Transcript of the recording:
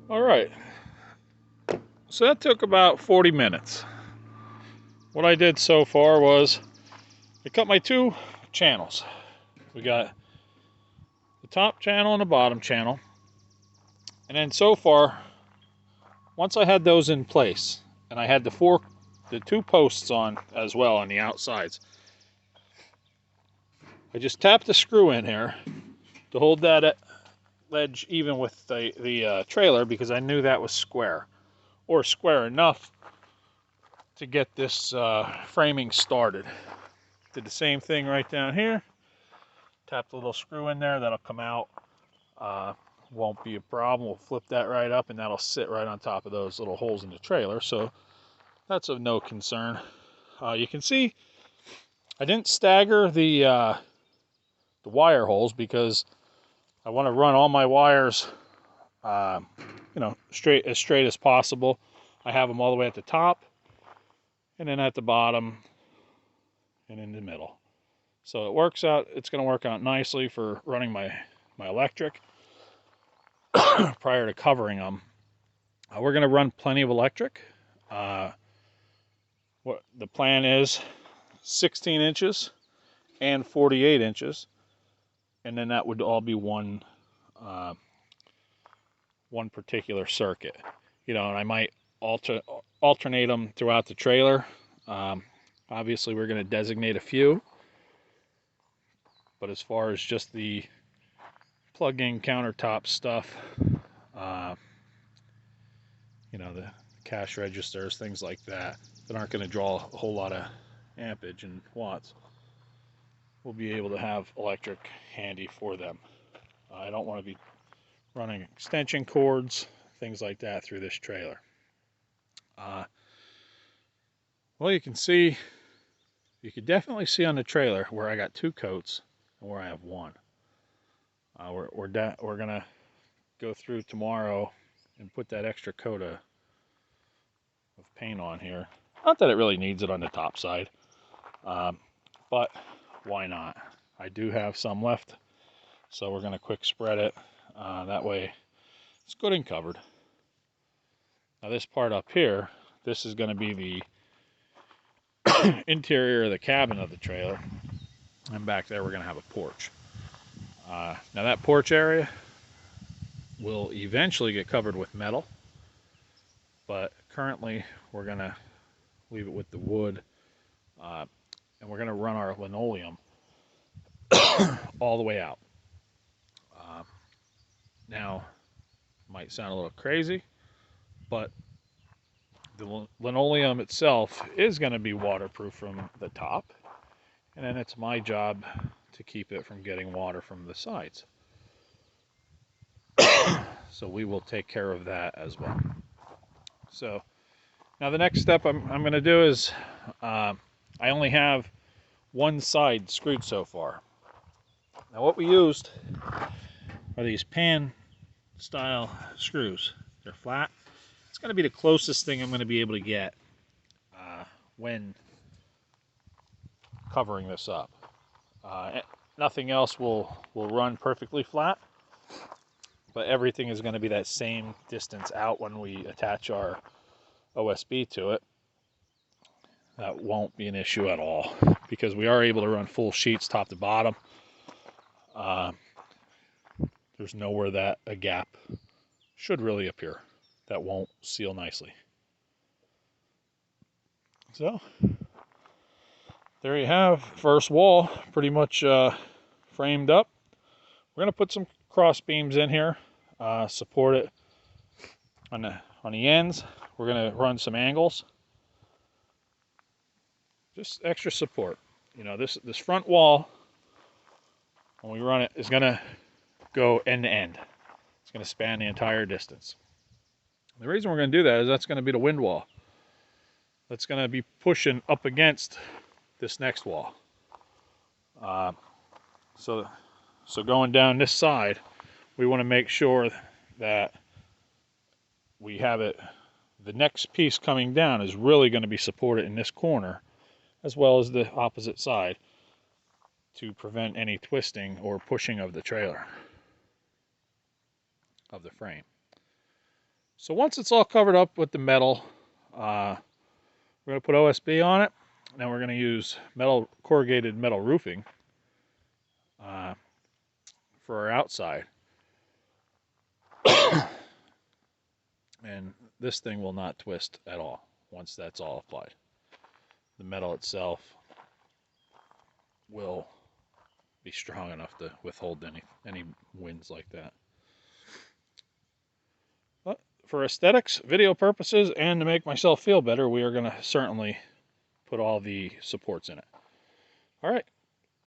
All right, so that took about 40 minutes. What I did so far was I cut my two channels. We got the top channel and the bottom channel. And then so far, once I had those in place, and I had the two posts on as well on the outsides, I just tapped the screw in here to hold that ledge even with the trailer, because I knew that was square, or square enough to get this framing started. Did the same thing right down here. Tap the little screw in there, that'll come out. Won't be a problem. We'll flip that right up and that'll sit right on top of those little holes in the trailer, so that's of no concern. You can see I didn't stagger the wire holes because I want to run all my wires straight as possible. I have them all the way at the top and then at the bottom and in the middle. So it works out, it's going to work out nicely for running my electric prior to covering them. We're going to run plenty of electric. What the plan is 16 inches and 48 inches, and then that would all be one particular circuit. And I might alternate them throughout the trailer. Obviously, we're going to designate a few, but as far as just the plug-in countertop stuff, the cash registers, things like that aren't going to draw a whole lot of ampage and watts, we'll be able to have electric handy for them. I don't want to be running extension cords, things like that through this trailer. Well, you could definitely see on the trailer where I got two coats and where I have one. We're gonna go through tomorrow and put that extra coat of paint on here. Not that it really needs it on the top side, but why not? I do have some left, so we're gonna quick spread it. That way it's good and covered. Now this part up here, this is going to be the interior of the cabin of the trailer, and back there we're going to have a porch. Now that porch area will eventually get covered with metal, but currently we're going to leave it with the wood, and we're going to run our linoleum all the way out. Now, might sound a little crazy, but the linoleum itself is going to be waterproof from the top, and then it's my job to keep it from getting water from the sides. So we will take care of that as well. So now the next step I'm going to do is I only have one side screwed so far. Now what we used are these pan style screws. They're flat. It's going to be the closest thing I'm going to be able to get when covering this up. Nothing else will run perfectly flat, but everything is going to be that same distance out when we attach our OSB to it. That won't be an issue at all, because we are able to run full sheets top to bottom. There's nowhere that a gap should really appear that won't seal nicely. So there you have first wall pretty much framed up. We're going to put some cross beams in here, support it on the ends. We're going to run some angles, just extra support. This front wall, when we run it, is going to go end to end. It's going to span the entire distance. The reason we're going to do that is that's going to be the wind wall. That's going to be pushing up against this next wall. So going down this side, we want to make sure that we have it, the next piece coming down is really going to be supported in this corner, as well as the opposite side, to prevent any twisting or pushing of the trailer, of the frame. So once it's all covered up with the metal, we're going to put OSB on it. Now we're going to use corrugated metal roofing for our outside. And this thing will not twist at all once that's all applied. The metal itself will be strong enough to withhold any winds like that. But for aesthetics, video purposes, and to make myself feel better, we are going to certainly put all the supports in it. All right,